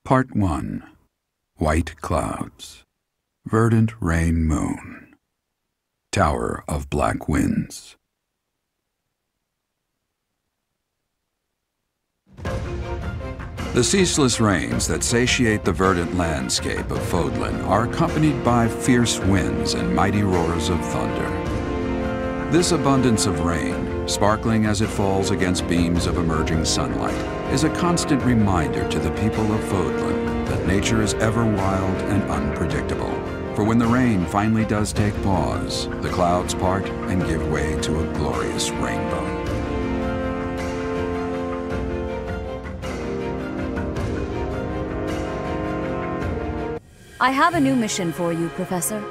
Part 1. White Clouds. Verdant Rain Moon. Tower of Black Winds. The ceaseless rains that satiate the verdant landscape of Fodlan are accompanied by fierce winds and mighty roars of thunder. This abundance of rain, sparkling as it falls against beams of emerging sunlight, is a constant reminder to the people of Fodlan that nature is ever wild and unpredictable. For when the rain finally does take pause, the clouds part and give way to a glorious rainbow. I have a new mission for you, Professor.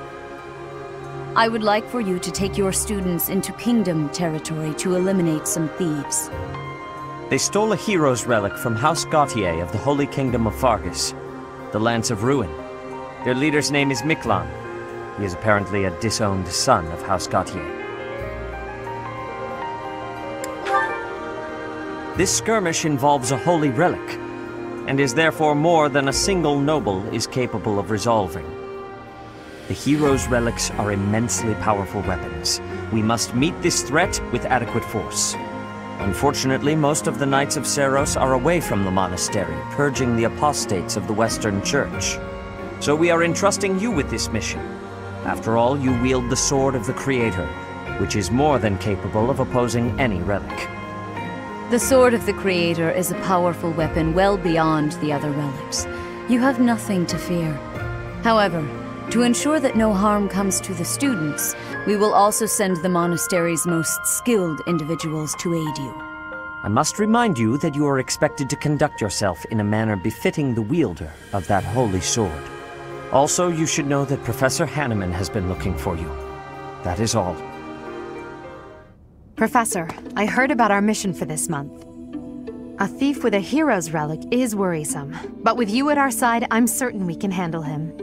I would like for you to take your students into Kingdom territory to eliminate some thieves. They stole a hero's relic from House Gautier of the Holy Kingdom of Fargus, the Lance of Ruin. Their leader's name is Miklan. He is apparently a disowned son of House Gautier. This skirmish involves a holy relic, and is therefore more than a single noble is capable of resolving. The hero's relics are immensely powerful weapons. We must meet this threat with adequate force. Unfortunately, most of the Knights of Seiros are away from the monastery, purging the apostates of the Western Church. So we are entrusting you with this mission. After all, you wield the Sword of the Creator, which is more than capable of opposing any relic. The Sword of the Creator is a powerful weapon well beyond the other relics. You have nothing to fear. However, to ensure that no harm comes to the students, we will also send the monastery's most skilled individuals to aid you. I must remind you that you are expected to conduct yourself in a manner befitting the wielder of that holy sword. Also, you should know that Professor Hanneman has been looking for you. That is all. Professor, I heard about our mission for this month. A thief with a hero's relic is worrisome, but with you at our side, I'm certain we can handle him.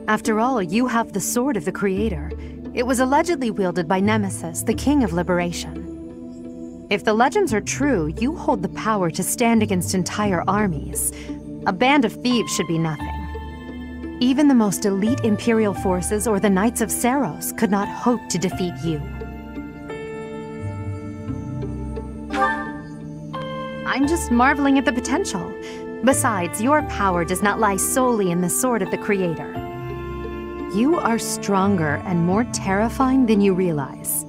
After all, you have the Sword of the Creator. It was allegedly wielded by Nemesis, the King of Liberation. If the legends are true, you hold the power to stand against entire armies. A band of thieves should be nothing. Even the most elite Imperial forces or the Knights of Seiros could not hope to defeat you. I'm just marveling at the potential. Besides, your power does not lie solely in the Sword of the Creator. You are stronger and more terrifying than you realize.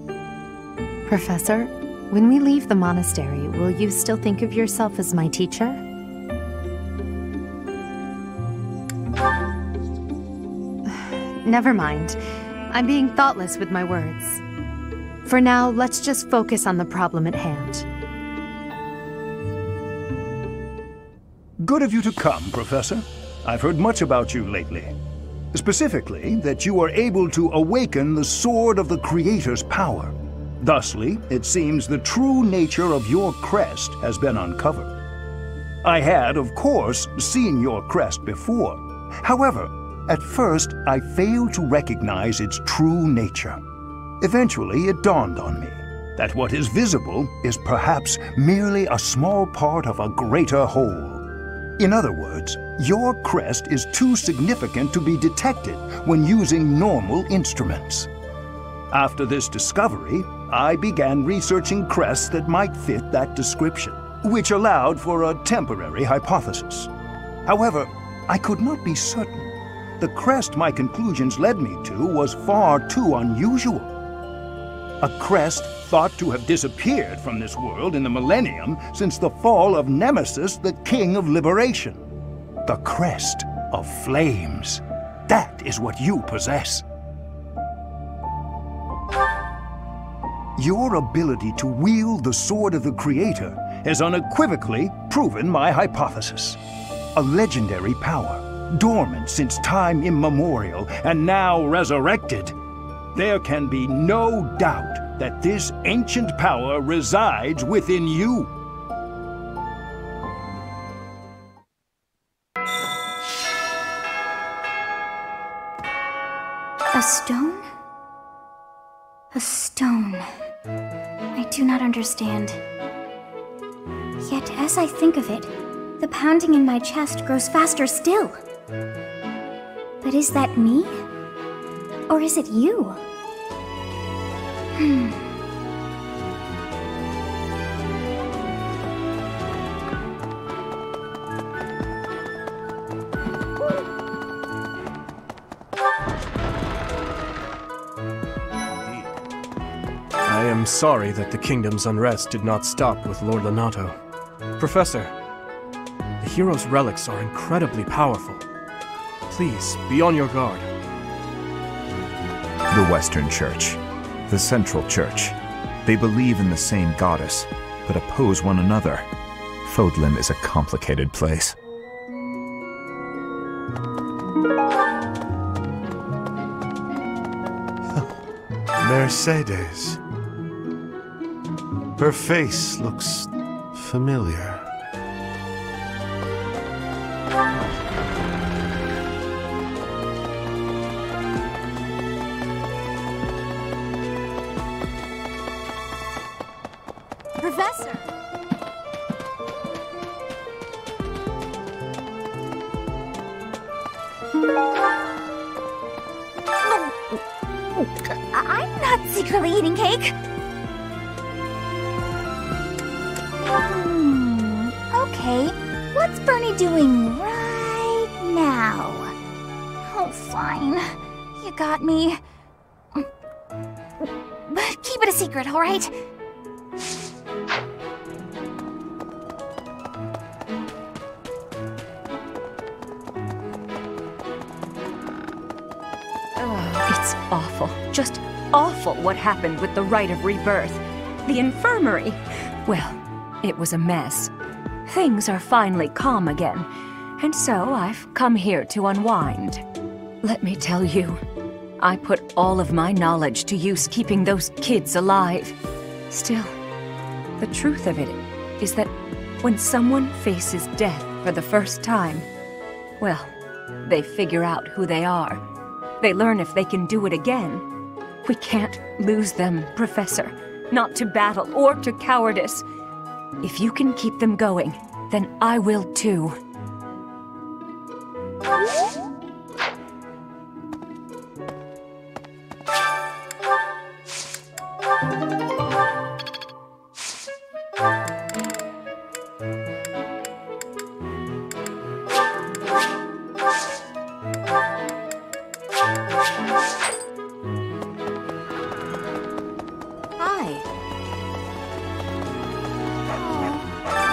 Professor, when we leave the monastery, will you still think of yourself as my teacher? Never mind. I'm being thoughtless with my words. For now, let's just focus on the problem at hand. Good of you to come, Professor. I've heard much about you lately. Specifically, that you are able to awaken the Sword of the Creator's power. Thusly, it seems the true nature of your crest has been uncovered. I had, of course, seen your crest before. However, at first, I failed to recognize its true nature. Eventually, it dawned on me that what is visible is perhaps merely a small part of a greater whole. In other words, your crest is too significant to be detected when using normal instruments. After this discovery, I began researching crests that might fit that description, which allowed for a temporary hypothesis. However, I could not be certain. The crest my conclusions led me to was far too unusual. A crest thought to have disappeared from this world in the millennium since the fall of Nemesis, the King of Liberation. The crest of flames. That is what you possess. Your ability to wield the Sword of the Creator has unequivocally proven my hypothesis. A legendary power, dormant since time immemorial and now resurrected. There can be no doubt that this ancient power resides within you. A stone? A stone. I do not understand. Yet, as I think of it, The pounding in my chest grows faster still. But is that me? Or is it you? I am sorry that the kingdom's unrest did not stop with Lord Lonato. Professor, the hero's relics are incredibly powerful. Please, be on your guard. The Western Church, the Central Church. They believe in the same goddess, but oppose one another. Fodlan is a complicated place. Mercedes. Her face looks familiar. Professor! I'm not secretly eating cake. Okay, what's Bernie doing right now? Oh, fine. You got me. But keep it a secret, all right? It's awful. Just awful what happened with the rite of rebirth. The infirmary. Well, it was a mess. Things are finally calm again, and so I've come here to unwind. Let me tell you, I put all of my knowledge to use keeping those kids alive. Still, the truth of it is that when someone faces death for the first time, well, they figure out who they are. They learn if they can do it again. We can't lose them, Professor. Not to battle or to cowardice. If you can keep them going, then I will too.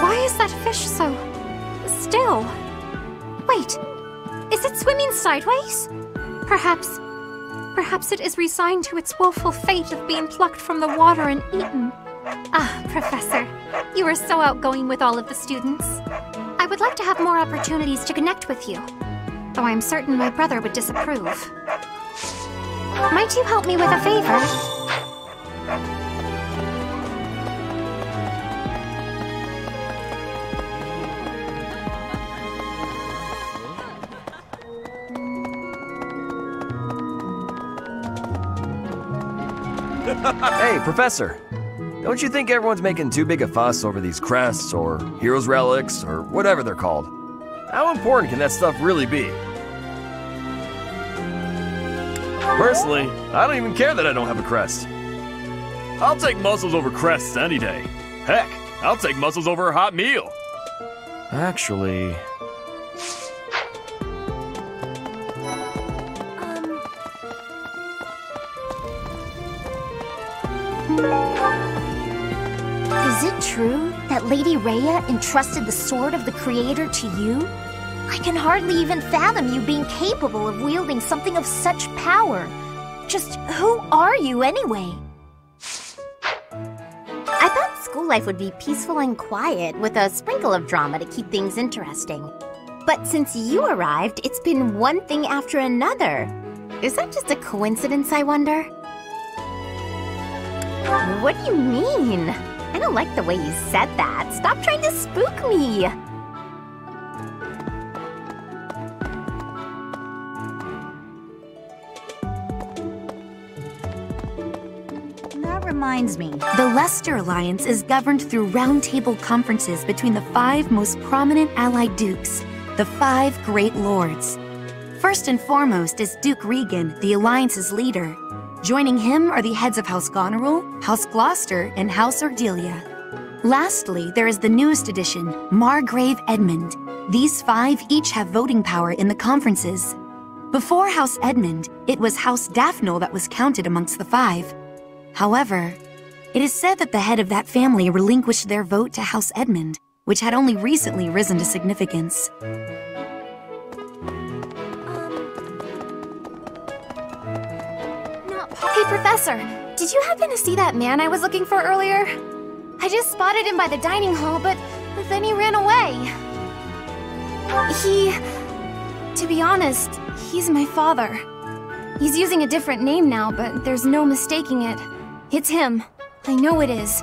Why is that fish so still? Wait, is it swimming sideways? Perhaps it is resigned to its woeful fate of being plucked from the water and eaten. Ah, Professor, you are so outgoing with all of the students. I would like to have more opportunities to connect with you, though I am certain my brother would disapprove. Might you help me with a favor? Hey, Professor! Don't you think everyone's making too big a fuss over these crests, or heroes' relics, or whatever they're called? How important can that stuff really be? Personally, I don't even care that I don't have a crest. I'll take muscles over crests any day. Heck, I'll take muscles over a hot meal. Actually... Is it true that Lady Rhea entrusted the Sword of the Creator to you? I can hardly even fathom you being capable of wielding something of such power. Just who are you anyway? I thought school life would be peaceful and quiet, with a sprinkle of drama to keep things interesting. But since you arrived, it's been one thing after another. Is that just a coincidence, I wonder? What do you mean? I don't like the way you said that. Stop trying to spook me! Never reminds me. The Leicester Alliance is governed through roundtable conferences between the 5 most prominent allied dukes, the 5 Great Lords. First and foremost is Duke Regan, the Alliance's leader. Joining him are the heads of House Goneril, House Gloucester, and House Ordelia. Lastly, there is the newest addition, Margrave Edmund. These 5 each have voting power in the conferences. Before House Edmund, it was House Daphne that was counted amongst the 5. However, it is said that the head of that family relinquished their vote to House Edmund, which had only recently risen to significance. Hey, Professor, did you happen to see that man I was looking for earlier? I just spotted him by the dining hall, but then he ran away. To be honest, he's my father. He's using a different name now, but there's no mistaking it. It's him. I know it is.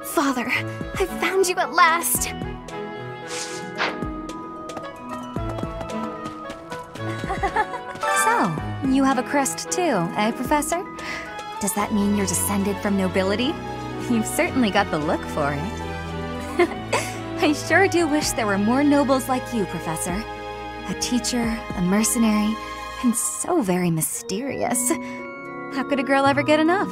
Father, I found you at last. So, you have a crest too, eh, Professor? Does that mean you're descended from nobility? You've certainly got the look for it. I sure do wish there were more nobles like you, Professor. A teacher, a mercenary, and so very mysterious. How could a girl ever get enough?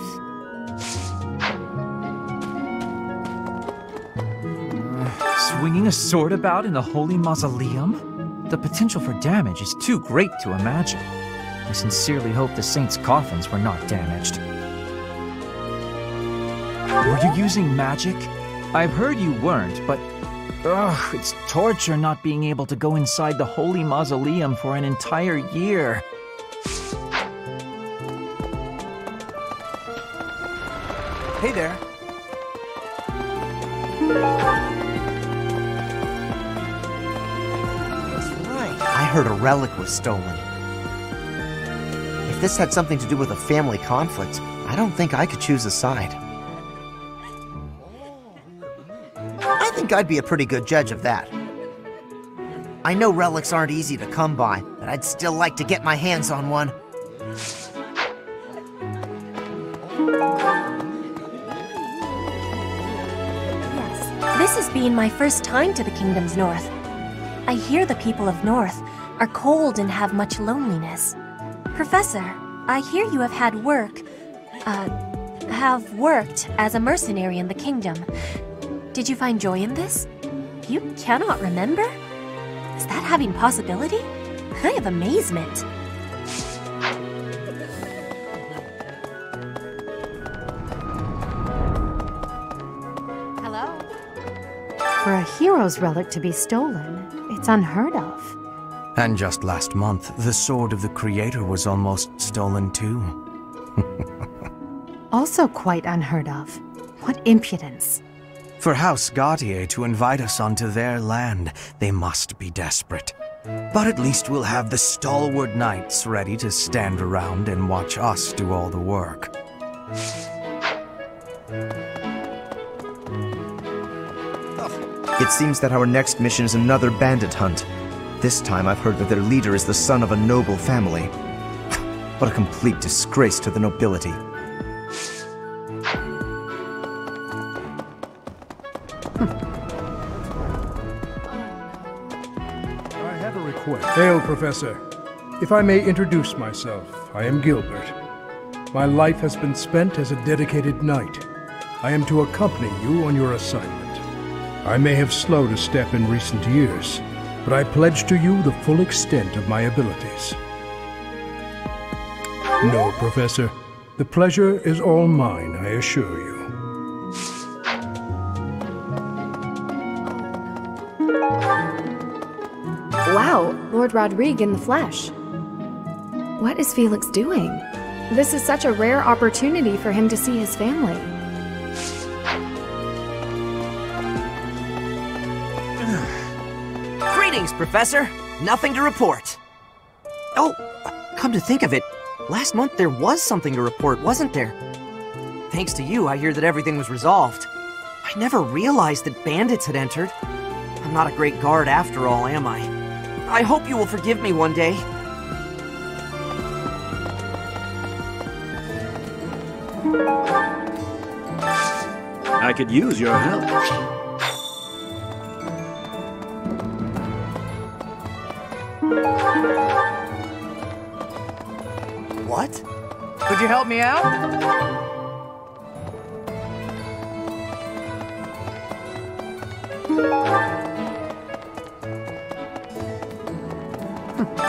Swinging a sword about in the holy mausoleum? The potential for damage is too great to imagine. I sincerely hope the saints' coffins were not damaged. Were you using magic? I've heard you weren't, but it's torture not being able to go inside the holy mausoleum for an entire year. Hey there. That's right. I heard a relic was stolen. If this had something to do with a family conflict, I don't think I could choose a side. I think I'd be a pretty good judge of that. I know relics aren't easy to come by, but I'd still like to get my hands on one. This has been my first time to the Kingdom's North. I hear the people of North are cold and have much loneliness. Professor, I hear you have worked as a mercenary in the Kingdom. Did you find joy in this? You cannot remember? Is that having possibility? I have amazement. For a hero's relic to be stolen, it's unheard of. And just last month, the sword of the Creator was almost stolen too. Also quite unheard of. What impudence. For House Gautier to invite us onto their land, they must be desperate. But at least we'll have the stalwart knights ready to stand around and watch us do all the work. It seems that our next mission is another bandit hunt. This time I've heard that their leader is the son of a noble family. What a complete disgrace to the nobility. I have a request. Hail, Professor. If I may introduce myself, I am Gilbert. My life has been spent as a dedicated knight. I am to accompany you on your assignment. I may have slowed a step in recent years, but I pledge to you the full extent of my abilities. No, Professor. The pleasure is all mine, I assure you. Wow, Lord Rodrigue in the flesh. What is Felix doing? This is such a rare opportunity for him to see his family. Greetings, Professor. Nothing to report. Oh, come to think of it, last month there was something to report, wasn't there? Thanks to you, I hear that everything was resolved. I never realized that bandits had entered. I'm not a great guard after all, am I? I hope you will forgive me one day. I could use your help. What? Could you help me out?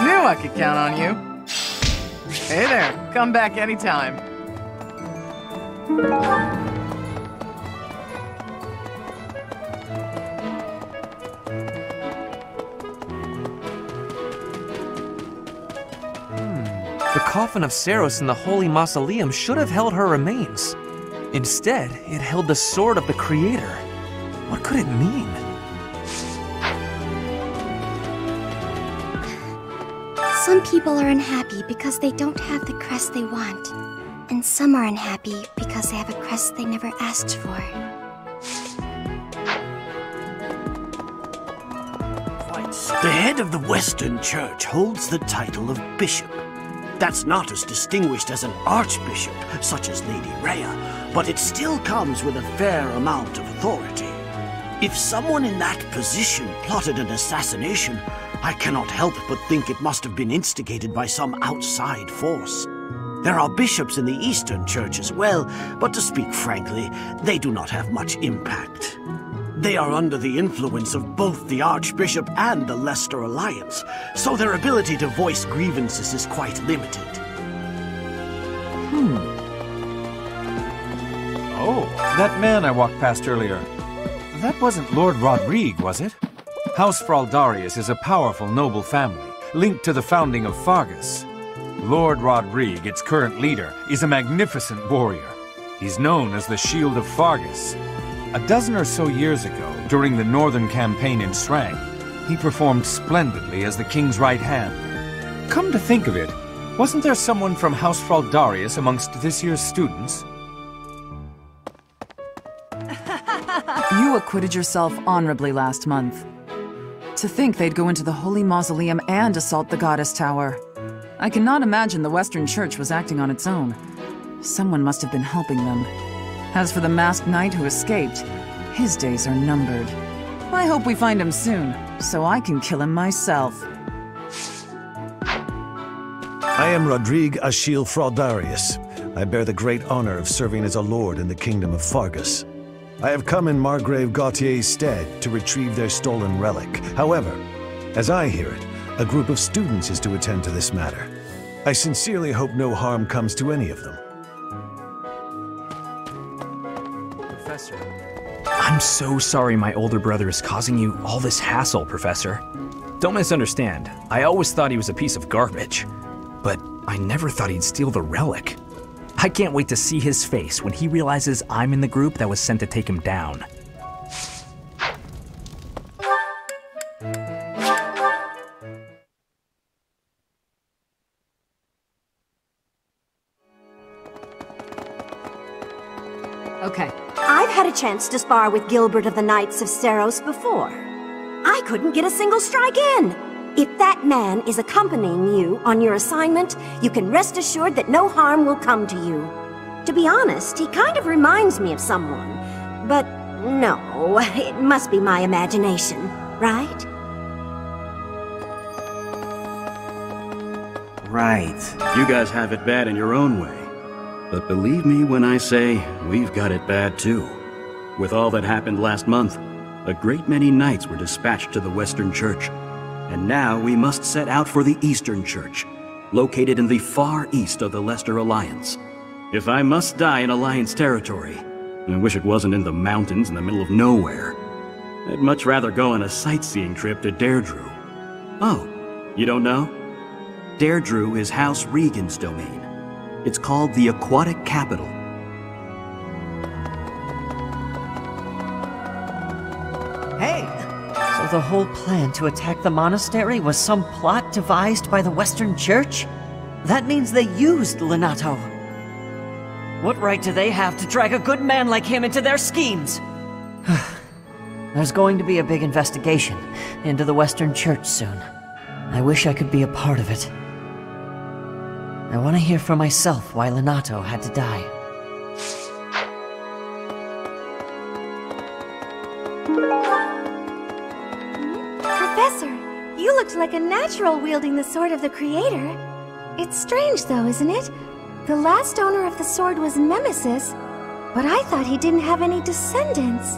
Knew I could count on you. Hey there, come back anytime. The coffin of Seiros in the Holy Mausoleum should have held her remains. Instead, it held the sword of the Creator. What could it mean? Some people are unhappy because they don't have the crest they want. And some are unhappy because they have a crest they never asked for. The head of the Western Church holds the title of bishop. That's not as distinguished as an archbishop, such as Lady Rhea, but it still comes with a fair amount of authority. If someone in that position plotted an assassination, I cannot help but think it must have been instigated by some outside force. There are bishops in the Eastern Church as well, but to speak frankly, they do not have much impact. They are under the influence of both the Archbishop and the Leicester Alliance, so their ability to voice grievances is quite limited. Oh, that man I walked past earlier. That wasn't Lord Rodrigue, was it? House Fraldarius is a powerful noble family, linked to the founding of Fargus. Lord Rodrigue, its current leader, is a magnificent warrior. He's known as the Shield of Fargus. A dozen or so years ago, during the Northern Campaign in Srang, he performed splendidly as the king's right hand. Come to think of it, wasn't there someone from House Fraldarius amongst this year's students? You acquitted yourself honorably last month. To think they'd go into the Holy Mausoleum and assault the Goddess Tower. I cannot imagine the Western Church was acting on its own. Someone must have been helping them. As for the masked knight who escaped, his days are numbered. I hope we find him soon, so I can kill him myself. I am Rodrigue Achille Fraldarius. I bear the great honor of serving as a lord in the kingdom of Fargus. I have come in Margrave Gautier's stead to retrieve their stolen relic. However, as I hear it, a group of students is to attend to this matter. I sincerely hope no harm comes to any of them. Professor. I'm so sorry my older brother is causing you all this hassle, Professor. Don't misunderstand. I always thought he was a piece of garbage. But I never thought he'd steal the relic. I can't wait to see his face when he realizes I'm in the group that was sent to take him down. Okay. I've had a chance to spar with Gilbert of the Knights of Seiros before. I couldn't get a single strike in. If that man is accompanying you on your assignment, you can rest assured that no harm will come to you. To be honest, he kind of reminds me of someone. But no, it must be my imagination, right? Right. You guys have it bad in your own way. But believe me when I say, we've got it bad too. With all that happened last month, a great many knights were dispatched to the Western Church. And now we must set out for the Eastern Church, located in the far east of the Leicester Alliance. If I must die in Alliance territory, I wish it wasn't in the mountains in the middle of nowhere. I'd much rather go on a sightseeing trip to Deirdre. Oh, you don't know? Deirdre is House Regan's domain. It's called the Aquatic Capital. Hey! So the whole plan to attack the monastery was some plot devised by the Western Church? That means they used Lenato. What right do they have to drag a good man like him into their schemes? There's going to be a big investigation into the Western Church soon. I wish I could be a part of it. I want to hear for myself why Lenato had to die. You looked like a natural wielding the sword of the Creator. It's strange though, isn't it? The last owner of the sword was Nemesis, but I thought he didn't have any descendants.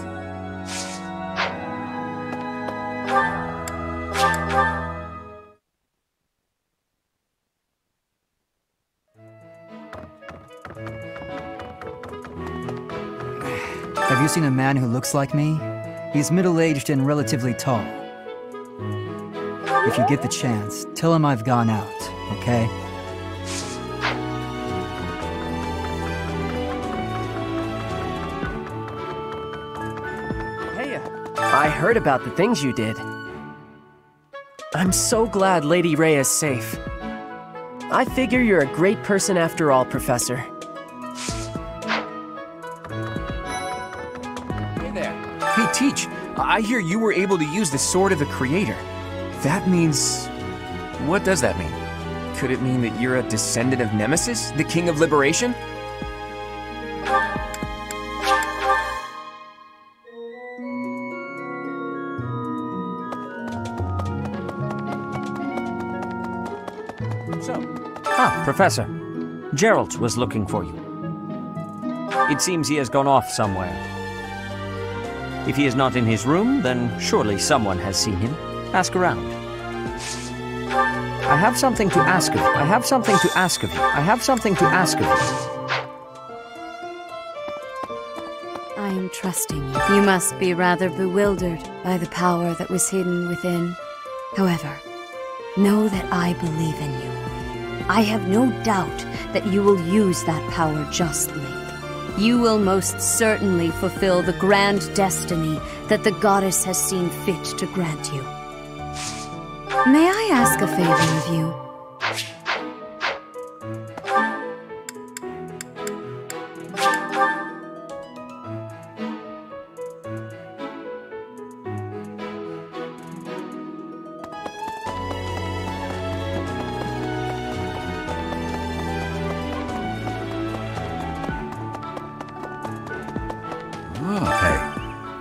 Have you seen a man who looks like me? He's middle-aged and relatively tall. If you get the chance, tell him I've gone out, okay? Hey, I heard about the things you did. I'm so glad Lady Rhea is safe. I figure you're a great person after all, Professor. Hey there. Hey, Teach. I hear you were able to use the Sword of the Creator. That means... What does that mean? Could it mean that you're a descendant of Nemesis, the King of Liberation? Professor. Geralt was looking for you. It seems he has gone off somewhere. If he is not in his room, then surely someone has seen him. Ask around. I have something to ask of you. I have something to ask of you. I have something to ask of you. I am trusting you. You must be rather bewildered by the power that was hidden within. However, know that I believe in you. I have no doubt that you will use that power justly. You will most certainly fulfill the grand destiny that the goddess has seen fit to grant you. May I ask a favor of you?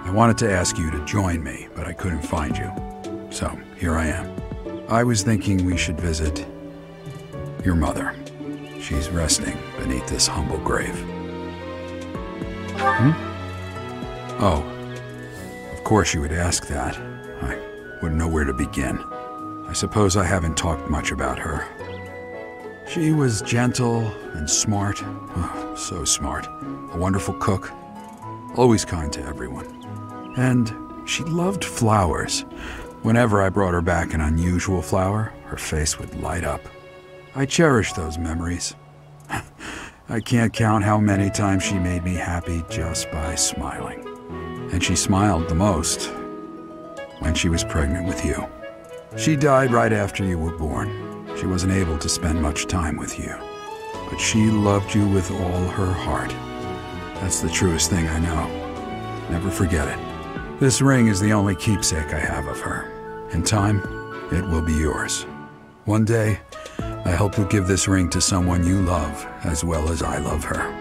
I wanted to ask you to join me, but I couldn't find you. So, here I am. I was thinking we should visit your mother. She's resting beneath this humble grave. Oh, of course you would ask that. I wouldn't know where to begin. I suppose I haven't talked much about her. She was gentle and smart. Oh, so smart. A wonderful cook. Always kind to everyone. And she loved flowers. Whenever I brought her back an unusual flower, her face would light up. I cherish those memories. I can't count how many times she made me happy just by smiling. And she smiled the most when she was pregnant with you. She died right after you were born. She wasn't able to spend much time with you. But she loved you with all her heart. That's the truest thing I know. Never forget it. This ring is the only keepsake I have of her. In time, it will be yours. One day, I hope you'll give this ring to someone you love as well as I love her.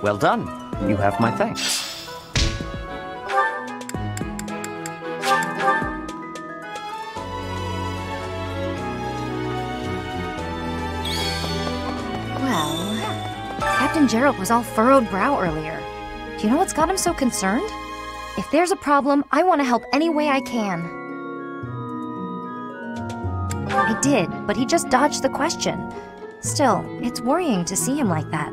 Well done. You have my thanks. Well, Captain Geralt was all furrowed brow earlier. Do you know what's got him so concerned? If there's a problem, I want to help any way I can. I did, but he just dodged the question. Still, it's worrying to see him like that.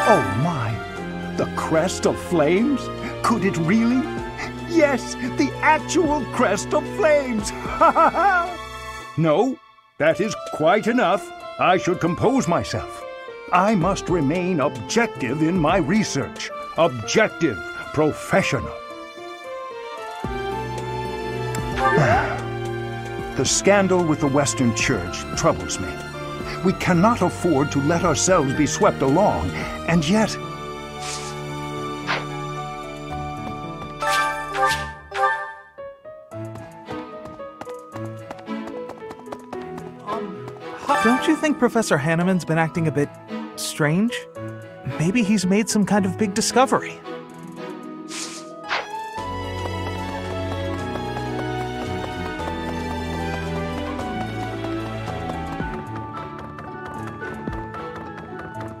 Oh my! The crest of flames? Could it really? Yes, the actual crest of flames! Ha ha ha! No, that is quite enough. I should compose myself. I must remain objective in my research. Objective, professional. The scandal with the Western Church troubles me. We cannot afford to let ourselves be swept along, and yet... Don't you think Professor Hanneman's been acting a bit strange? Maybe he's made some kind of big discovery.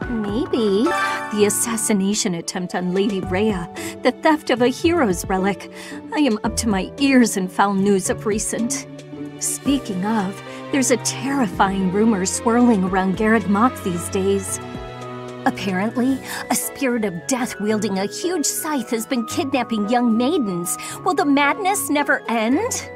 Maybe the assassination attempt on Lady Rhea, the theft of a hero's relic. I am up to my ears in foul news of recent. Speaking of, there's a terrifying rumor swirling around Garreg Mach these days. Apparently, a spirit of death wielding a huge scythe has been kidnapping young maidens. Will the madness never end?